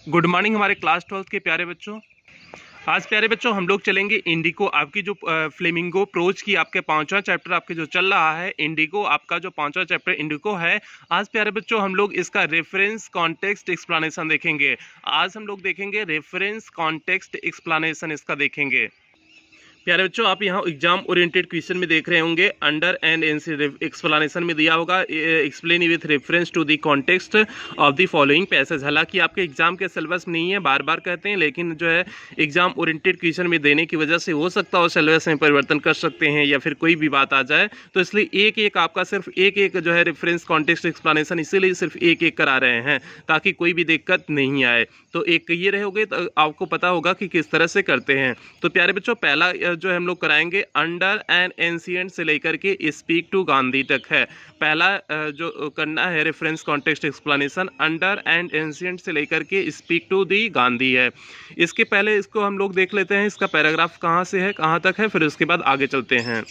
Good morning हमारे class 12 के प्यारे बच्चों। आज प्यारे बच्चों हम लोग चलेंगे इंडिको। आपकी जो फ्लेमिंगो प्रोज की आपके पांचवा चैप्टर आपके जो चल रहा है इंडिको, आपका जो पांचवा चैप्टर इंडिको है। आज प्यारे बच्चों हम लोग इसका रेफरेंस कॉन्टेक्स्ट एक्सप्लेनेशन देखेंगे। आज हम लोग देखेंगे रेफरेंस कॉन्टेक्स्ट एक्सप्लेनेशन इसका देखेंगे। प्यारे बच्चों आप यहाँ एग्जाम ओरिएंटेड क्वेश्चन में देख रहे होंगे, अंडर एंड एक्सप्लेनेशन में दिया होगा explain with reference to the context of the following passage. हालांकि आपके एग्जाम के सिलेबस में नहीं है, बार बार कहते हैं, लेकिन जो है एग्जाम ओरिएंटेड क्वेश्चन में देने की वजह से हो सकता हो सिलेबस में परिवर्तन कर सकते हैं या फिर कोई भी बात आ जाए, तो इसलिए एक एक आपका सिर्फ एक एक जो है रेफरेंस कॉन्टेक्स्ट एक्सप्लेनेशन इसीलिए सिर्फ एक एक करा रहे हैं ताकि कोई भी दिक्कत नहीं आए। तो एक ये रहोगे तो आपको पता होगा कि किस तरह से करते हैं। तो प्यारे बच्चों पहला जो है हम लोग कराएंगे अंडर एंड एंशिएंट से लेकर के स्पीक टू गांधी तक है। पहला जो करना है reference context explanation under and ancient से लेकर के स्पीक टू दी गांधी है। इसके पहले इसको हम लोग देख लेते हैं इसका पैराग्राफ कहाँ से है कहाँ तक है, फिर उसके बाद आगे चलते हैं।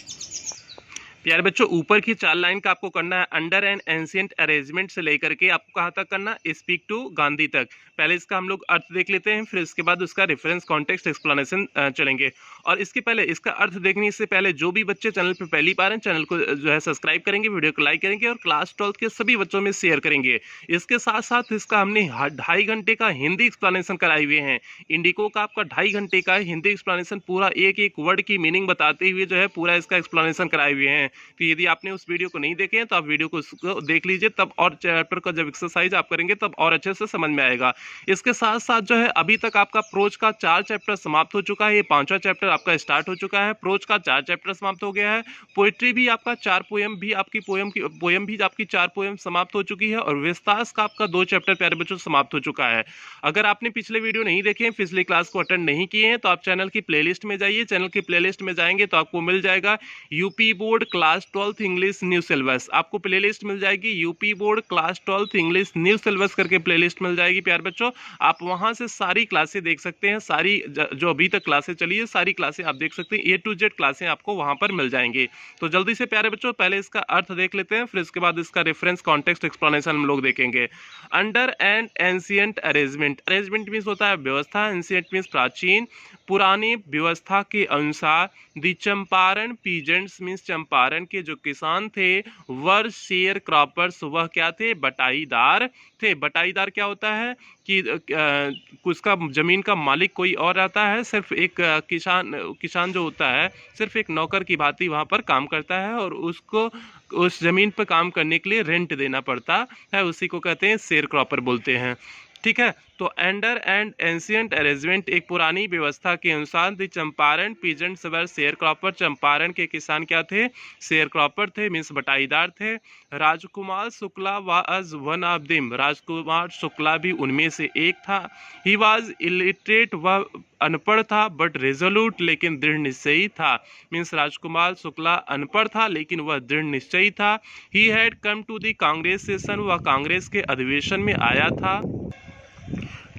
प्यारे बच्चों ऊपर की 4 लाइन का आपको करना है अंडर एंड एंशिएंट अरेंजमेंट से लेकर के आपको कहाँ तक करना, स्पीक टू गांधी तक। पहले इसका हम लोग अर्थ देख लेते हैं, फिर इसके बाद उसका रेफरेंस कॉन्टेक्स्ट एक्सप्लेनेशन चलेंगे। और इसके पहले इसका अर्थ देखने से पहले जो भी बच्चे चैनल पर पहली बार हैं चैनल को जो है सब्सक्राइब करेंगे, वीडियो को लाइक करेंगे और क्लास 12 के सभी बच्चों में शेयर करेंगे। इसके साथ साथ इसका हमने 2.5 घंटे का हिंदी एक्सप्लेनेशन कराए हुए हैं। इंडिको का आपका 2.5 घंटे का हिंदी एक्सप्लेनेशन पूरा एक एक वर्ड की मीनिंग बताते हुए जो है पूरा इसका एक्सप्लेनेशन कराए हुए हैं। तो यदि आपने उस वीडियो को नहीं देखे हैं तो आप वीडियो को देख लीजिए, तब और चैप्टर का जब एक्सरसाइज आप करेंगे तब और अच्छे से समझ में आएगा। इसके साथ साथ जो है अभी तक आपका प्रोज का 4 चैप्टर समाप्त हो चुका है, ये 5वां चैप्टर आपका स्टार्ट हो चुका है। प्रोज का 4 चैप्टर समाप्त हो गया है। पोइट्री भी आपका 4 पोएम भी आपकी पोएम भी आपकी 4 पोएम समाप्त हो चुकी है और विस्तार का आपका 2 चैप्टर प्यारे बच्चों समाप्त हो चुका है। अगर आपने पिछले वीडियो नहीं देखे हैं, पिछली क्लास को अटेंड नहीं किए हैं, तो आप चैनल की प्लेलिस्ट में जाइए। चैनल की प्लेलिस्ट में जाएंगे तो आपको मिल जाएगा UP board class 12 English new syllabus. आपको प्लेलिस्ट मिल जाएगी UP board class 12 English new syllabus करके प्लेलिस्ट मिल जाएगी प्यारे बच्चों। आप वहां से सारी क्लासें देख सकते हैं, सारी जो अभी तक क्लासें चली है सारी क्लासें आप देख सकते हैं। A to Z क्लासें आपको वहां पर मिल जाएंगी। तो जल्दी से प्यारे बच्चों पहले इसका अर्थ देख लेते हैं, फिर इसके बाद इसका रेफरेंस कॉन्टेक्स्ट एक्सप्लेनेशन हम लोग देखेंगे। Under and ancient arrangement, arrangement means होता है व्यवस्था, एंशिएंट मींस प्राचीन, पुरानी व्यवस्था के अनुसार the Champaran peasants means Champaran के जो किसान थे वर शेयर क्रॉपर्स, वह क्या थे, बटाईदार थे। बटाईदार क्या होता है कि उसका जमीन का मालिक कोई और रहता है, सिर्फ एक किसान जो होता है सिर्फ एक नौकर की भांति वहां पर काम करता है और उसको उस जमीन पर काम करने के लिए रेंट देना पड़ता है, उसी को कहते हैं शेयर क्रॉपर बोलते हैं। ठीक है, तो अंडर एंड एंशिएंट अरेंजमेंट एक पुरानी व्यवस्था के अनुसार the Champaran peasants were share cropper, Champaran के किसान क्या थे, शेयर क्रॉपर थे मींस बटाईदार थे। Rajkumar Shukla was one of them, Rajkumar Shukla भी उनमें से एक था। ही वाज इलिटरेट, वह अनपढ़ था, बट रेजोल्यूट लेकिन दृढ़ निश्चयी था। मींस राजकुमार शुक्ला अनपढ़ था लेकिन वह दृढ़ निश्चयी था। He had come to the Congress session, वह कांग्रेस के अधिवेशन में आया था।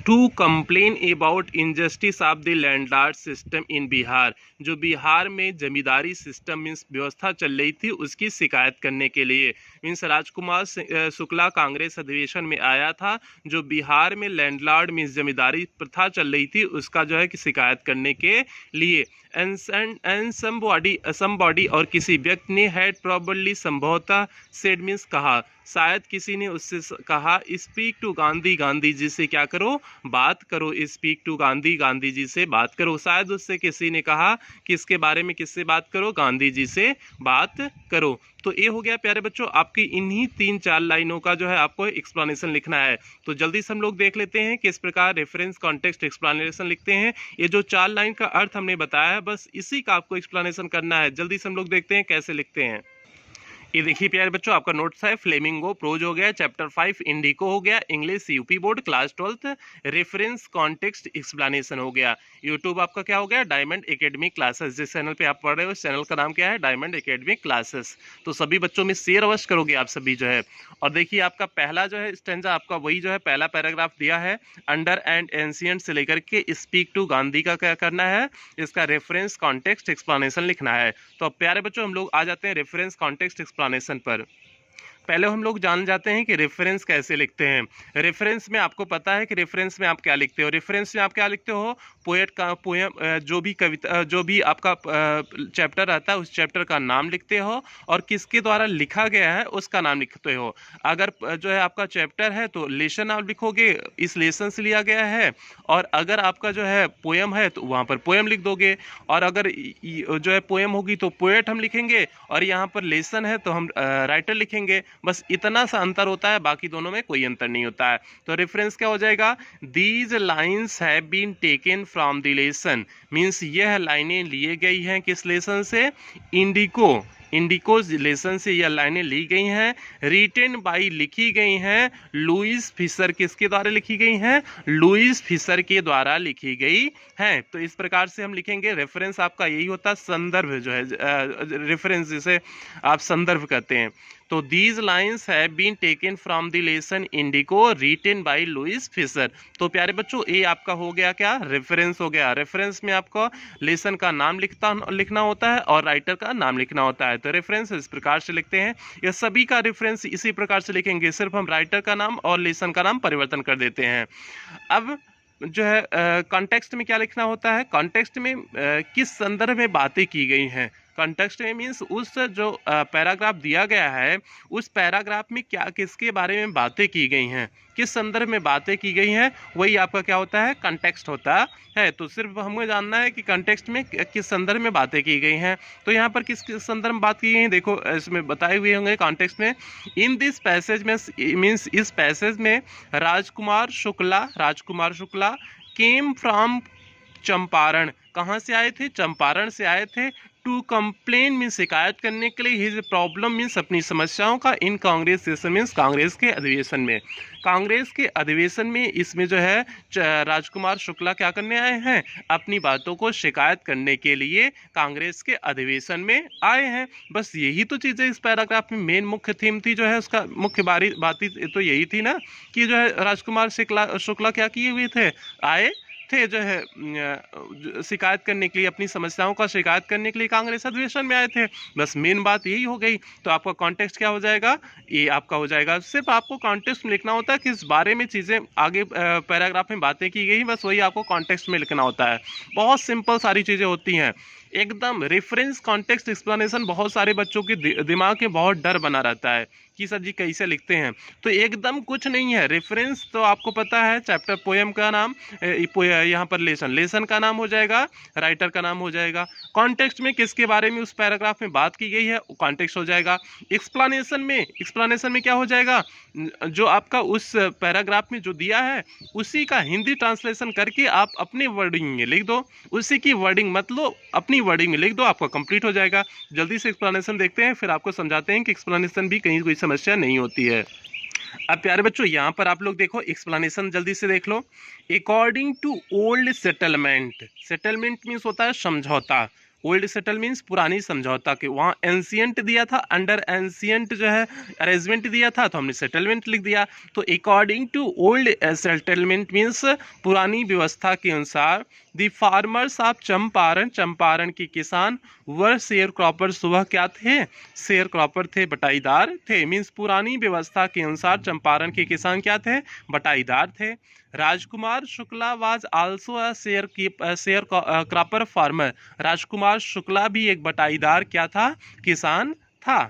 To complain about injustice of the landlord system in Bihar, जो बिहार में जमींदारी सिस्टम मीन्स व्यवस्था चल रही थी उसकी शिकायत करने के लिए। मीन्स राजकुमार शुक्ला कांग्रेस अधिवेशन में आया था, जो बिहार में लैंडलॉर्ड मीन्स जमींदारी प्रथा चल रही थी उसका जो है कि शिकायत करने के लिए। एंड समबॉडी और किसी व्यक्ति ने हैड प्रोबेबली संभवतः सेड मीन्स कहा, शायद किसी ने उससे कहा स्पीक टू गांधी, गांधी जी से क्या करो, बात करो। स्पीक टू गांधी, गांधी जी से बात करो। शायद उससे किसी ने कहा कि इसके बारे में किससे बात करो, गांधी जी से बात करो। तो ये हो गया प्यारे बच्चों आपकी इन्हीं 3-4 लाइनों का जो है आपको एक्सप्लेनेशन लिखना है। तो जल्दी से हम लोग देख लेते हैं किस प्रकार रेफरेंस कॉन्टेक्स्ट एक्सप्लेनेशन लिखते हैं। ये जो 4 लाइन का अर्थ हमने बताया है बस इसी का आपको एक्सप्लेनेशन करना है। जल्दी से हम लोग देखते हैं कैसे लिखते हैं। ये देखिए प्यारे बच्चों आपका नोट्स है, फ्लेमिंगो प्रोज हो गया, चैप्टर 5 इंडिको हो गया, English UP board class 12 reference context explanation हो गया। यूट्यूब आपका क्या हो गया, डायमंड एकेडमिक क्लासेस। जिस चैनल पे आप पढ़ रहे हो उस चैनल का नाम क्या है, डायमंड एकेडमिक क्लासेस। तो सभी बच्चों में शेयर अवश्य करोगे आप सभी जो है। और देखिए आपका पहला जो है स्टेंजा आपका वही जो है पहला पैराग्राफ दिया है अंडर एंड एंशिएंट से लेकर के स्पीक टू गांधी का क्या करना है, इसका रेफरेंस कॉन्टेक्स्ट एक्सप्लेनेशन लिखना है। तो अब प्यारे बच्चों हम लोग आ जाते हैं रेफरेंस कॉन्टेक्स्ट एक्सप्लेनेशन पर। पहले हम लोग जान जाते हैं कि रेफरेंस कैसे लिखते हैं। रेफरेंस में आपको पता है कि रेफरेंस में आप क्या लिखते हो। रेफरेंस में आप क्या लिखते हो, पोएट का पोएम, जो भी कविता, जो भी आपका चैप्टर रहता है उस चैप्टर का नाम लिखते हो और किसके द्वारा लिखा गया है उसका नाम लिखते हो। अगर जो है आपका चैप्टर है तो लेसन आप लिखोगे, इस लेसन से लिया गया है। और अगर आपका जो है पोएम है तो वहाँ पर पोएम लिख दोगे, और अगर जो है पोएम होगी तो पोएट हम लिखेंगे, और यहाँ पर लेसन है तो हम राइटर लिखेंगे। बस इतना सा अंतर होता है, बाकी दोनों में कोई अंतर नहीं होता है। तो रेफरेंस क्या हो जाएगा, these lines have been taken from the lesson, means यह लाइनें लिए गई हैं किस लेसन से, इंडिको लेसन से यह लाइनें ली गई हैं। रिटेन बाई लिखी गई हैं लुईस फिशर, किसके द्वारा लिखी गई हैं, लुईस फिशर के द्वारा लिखी गई हैं। तो इस प्रकार से हम लिखेंगे। रेफरेंस आपका यही होता है, संदर्भ जो है, रेफरेंस जिसे आप संदर्भ कहते हैं। तो these lines have been taken from the lesson Indigo written by Louis Fischer. तो प्यारे बच्चों ये आपका हो गया क्या, रेफरेंस हो गया। रेफरेंस में आपको लेसन का नाम लिखना होता है और राइटर का नाम लिखना होता है। तो रेफरेंस इस प्रकार से लिखते हैं। ये सभी का रेफरेंस इसी प्रकार से लिखेंगे, सिर्फ हम राइटर का नाम और लेसन का नाम परिवर्तन कर देते हैं। अब जो है कॉन्टेक्स्ट में क्या लिखना होता है, कॉन्टेक्स्ट में किस संदर्भ में बातें की गई हैं। कॉन्टेक्स्ट में मीन्स उस जो पैराग्राफ दिया गया है उस पैराग्राफ में क्या किसके बारे में बातें की गई हैं, किस संदर्भ में बातें की गई हैं, वही आपका क्या होता है, कॉन्टेक्स्ट होता है। तो सिर्फ हमें जानना है कि कॉन्टेक्स्ट में किस संदर्भ में बातें की गई हैं। तो यहाँ पर किस संदर्भ में बात की गई है, देखो इसमें बताए हुए होंगे कॉन्टेक्स्ट में। इन दिस पैसेज में मीन्स इस पैसेज में राजकुमार शुक्ला केम फ्रॉम चंपारण, कहाँ से आए थे, चंपारण से आए थे। टू कंप्लेन मीन्स शिकायत करने के लिए, हिज प्रॉब्लम मीन्स अपनी समस्याओं का, इन कांग्रेस सेशन मीन्स कांग्रेस के अधिवेशन में। कांग्रेस के अधिवेशन में इसमें जो है राजकुमार शुक्ला क्या करने आए हैं, अपनी बातों को शिकायत करने के लिए कांग्रेस के अधिवेशन में आए हैं। बस यही तो चीज़ें इस पैराग्राफ में मेन मुख्य थीम थी, जो है उसका मुख्य बात तो यही थी ना कि जो है राजकुमार शुक्ला क्या किए हुए थे, आए थे जो है शिकायत करने के लिए, अपनी समस्याओं का शिकायत करने के लिए कांग्रेस अधिवेशन में आए थे। बस मेन बात यही हो गई। तो आपका कॉन्टेक्स्ट क्या हो जाएगा, ये आपका हो जाएगा। सिर्फ आपको कॉन्टेक्स्ट में लिखना होता है किस बारे में चीज़ें आगे पैराग्राफ में बातें की गई, बस वही आपको कॉन्टेक्स्ट में लिखना होता है। बहुत सिंपल सारी चीज़ें होती हैं एकदम। रेफरेंस कॉन्टेक्स्ट एक्सप्लेनेशन बहुत सारे बच्चों के दिमाग में बहुत डर बना रहता है कि सर जी कैसे लिखते हैं, तो एकदम कुछ नहीं है। रेफरेंस तो आपको पता है, चैप्टर पोएम का नाम, यहाँ पर लेसन का नाम हो जाएगा, राइटर का नाम हो जाएगा। कॉन्टेक्स्ट में किसके बारे में उस पैराग्राफ में बात की गई है वो कॉन्टेक्स्ट हो जाएगा। एक्सप्लेनेशन में क्या हो जाएगा, जो आपका उस पैराग्राफ में जो दिया है उसी का हिंदी ट्रांसलेशन करके आप अपने वर्डिंग में लिख दो, उसी की वर्डिंग मत लो, अपनी वर्डिंग में लिख दो, आपका कंप्लीट हो जाएगा। जल्दी से एक्सप्लेनेशन देखते हैं, फिर आपको समझाते हैं कि एक्सप्लेनेशन भी कहीं कोई समस्या नहीं होती है। अब प्यारे बच्चों यहाँ पर आप लोग देखो एक्सप्लेनेशन जल्दी से देख लो। According to old settlement means होता है समझौता। ओल्ड सेटल मीन्स पुरानी समझौता के, वहाँ एंशियंट दिया था, अंडर एंशियंट जो है अरेंजमेंट दिया था तो हमने सेटलमेंट लिख दिया। तो according to old settlement means पुरानी व्यवस्था के अनुसार द फार्मर्स ऑफ चंपारण के किसान वर शेयर क्रॉपर्स, वह क्या थे, शेयर क्रॉपर थे, बटाईदार थे। मीन्स पुरानी व्यवस्था के अनुसार चंपारण के किसान क्या थे, बटाईदार थे। Rajkumar Shukla was also a share cropper farmer, Rajkumar Shukla भी एक बटाईदार क्या था, किसान था।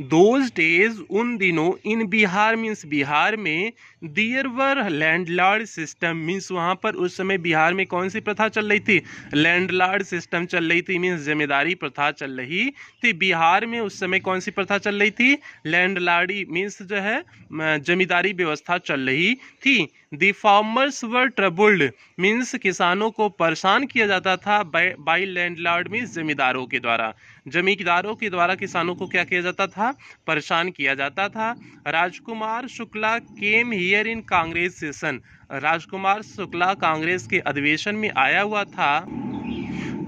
दोज डेज उन दिनों, इन बिहार मीन्स बिहार में, there were landlord system means वहाँ पर उस समय बिहार में कौन सी प्रथा चल रही थी, लैंडलॉर्ड सिस्टम चल रही थी, मीन्स जमींदारी प्रथा चल रही थी। बिहार में उस समय कौन सी प्रथा चल रही थी, लैंडलॉर्डी मीन्स जो है जमींदारी व्यवस्था चल रही थी। The farmers were troubled means किसानों को परेशान किया जाता था बाई लैंडलॉर्ड मीन्स जमींदारों के द्वारा, जमींदारों के द्वारा किसानों को क्या किया जाता था, परेशान किया जाता था। Rajkumar Shukla came here in Congress session, Rajkumar Shukla Congress के अधिवेशन में आया हुआ था।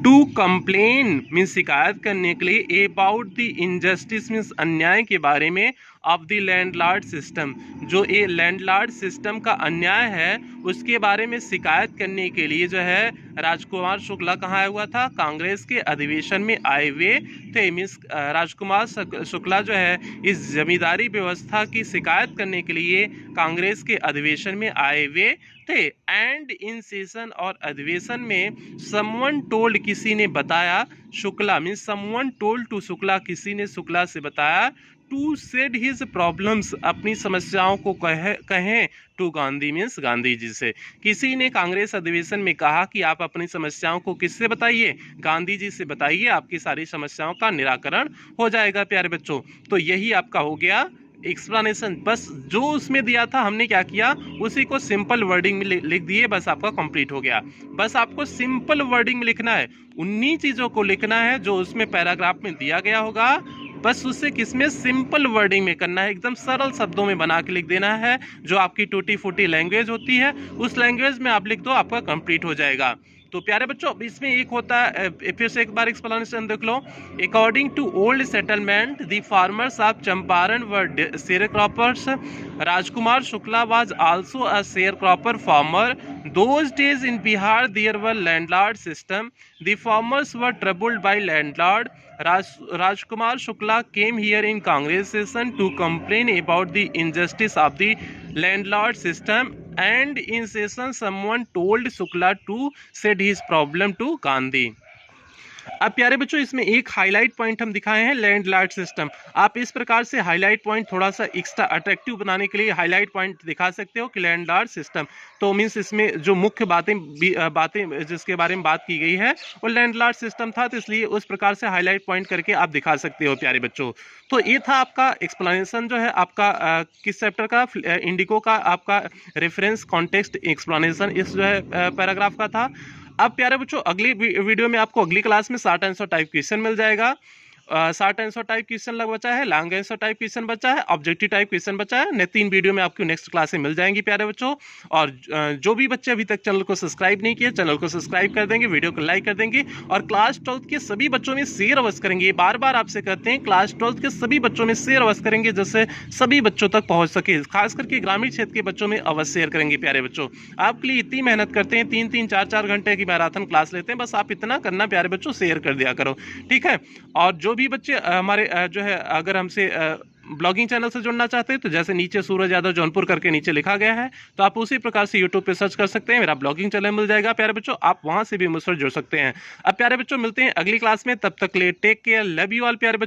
टू कंप्लेन मीन्स शिकायत करने के लिए, अबाउट द इनजस्टिस मीन्स अन्याय के बारे में, ऑफ द लैंडलॉर्ड सिस्टम, जो ये लैंडलॉर्ड सिस्टम का अन्याय है उसके बारे में शिकायत करने के लिए जो है राजकुमार शुक्ला कहाँ आया हुआ था, कांग्रेस के अधिवेशन में आए हुए थे। मीन्स राजकुमार शुक्ला जो है इस जमींदारी व्यवस्था की शिकायत करने के लिए कांग्रेस के अधिवेशन में आए हुए थे। एंड इन सेशन और अधिवेशन में समवन टोल्ड, किसी ने बताया, Shukla means someone told to Shukla, किसी ने शुक्ला से बताया, टू सेड हिज प्रॉब्लम्स, अपनी समस्याओं को कहें टू गांधी मीन्स गांधी जी से। किसी ने कांग्रेस अधिवेशन में कहा कि आप अपनी समस्याओं को किससे बताइए, गांधी जी से बताइए, आपकी सारी समस्याओं का निराकरण हो जाएगा प्यारे बच्चों। तो यही आपका हो गया एक्सप्लेनेशन। बस जो उसमें दिया था हमने क्या किया, उसी को सिंपल वर्डिंग में लिख दिए, बस आपका कंप्लीट हो गया। बस आपको सिंपल वर्डिंग में लिखना है, उन्हीं चीज़ों को लिखना है जो उसमें पैराग्राफ में दिया गया होगा, बस उससे किसमें सिंपल वर्डिंग में करना है, एकदम सरल शब्दों में बना के लिख देना है। जो आपकी टूटी फूटी लैंग्वेज होती है उस लैंग्वेज में आप लिख दो, आपका कंप्लीट हो जाएगा। तो प्यारे बच्चों इसमें एक होता है, फिर से एक बार एक्सप्लेनेशन देख लो। According to old settlement the farmers of Champaran were sharecroppers, Rajkumar Shukla was also a sharecropper farmer. Those days in Bihar there were landlord system. The farmers were troubled by landlord. Rajkumar Shukla came here in Congress session to complain about the injustice of the landlord system. And in session someone told Shukla to send his problem to Gandhi. अब प्यारे बच्चों इसमें एक highlight point हम दिखाए हैं, landlord system. आप इस प्रकार से हाईलाइट पॉइंट थोड़ा सा एक्स्ट्रा अट्रैक्टिव बनाने के लिए हाईलाइट पॉइंट दिखा सकते हो कि लैंडलॉर्ड सिस्टम। तो मीन्स इसमें जो मुख्य बातें जिसके बारे में बात की गई है वो लैंडलॉर्ड सिस्टम था, तो इसलिए उस प्रकार से हाईलाइट पॉइंट करके आप दिखा सकते हो प्यारे बच्चों। तो ये था आपका एक्सप्लेनेशन जो है आपका किस चैप्टर का, इंडिको का, आपका रेफरेंस कॉन्टेक्स्ट एक्सप्लेनेशन इस जो है पैराग्राफ का था। अब प्यारे बच्चों अगली वीडियो में आपको अगली क्लास में शॉर्ट आंसर टाइप क्वेश्चन मिल जाएगा। शॉर्ट आंसर टाइप क्वेश्चन लग बचा है, लॉन्ग आंसर टाइप क्वेश्चन बचा है, ऑब्जेक्टिव टाइप क्वेश्चन बचा है। ने 3 वीडियो में आपको नेक्स्ट क्लास में मिल जाएंगी प्यारे बच्चों। और जो भी बच्चे अभी तक चैनल को सब्सक्राइब नहीं किए, चैनल को सब्सक्राइब कर देंगे, वीडियो को लाइक कर देंगे और क्लास 12th के सभी बच्चों में शेयर अवश्य करेंगे। बार बार आपसे कहते हैं क्लास 12th के सभी बच्चों में शेयर अवश्य करेंगे, जिससे सभी बच्चों तक पहुँच सके, खास करके ग्रामीण क्षेत्र के बच्चों में अवश्य शेयर करेंगे प्यारे बच्चों। आपके लिए इतनी मेहनत करते हैं, 3-3 4-4 घंटे की मैराथन क्लास लेते हैं, बस आप इतना करना प्यारे बच्चों, शेयर कर दिया करो, ठीक है। और जो भी बच्चे हमारे जो है अगर हमसे ब्लॉगिंग चैनल से जुड़ना चाहते हैं तो जैसे नीचे सूरज यादव जौनपुर करके नीचे लिखा गया है, तो आप उसी प्रकार से यूट्यूब पे सर्च कर सकते हैं, मेरा ब्लॉगिंग चैनल मिल जाएगा प्यारे बच्चों, आप वहां से भी मुझसे जुड़ सकते हैं। अब प्यारे बच्चों मिलते हैं अगली क्लास में, तब तक ले take care, love you all प्यारे बच्चों।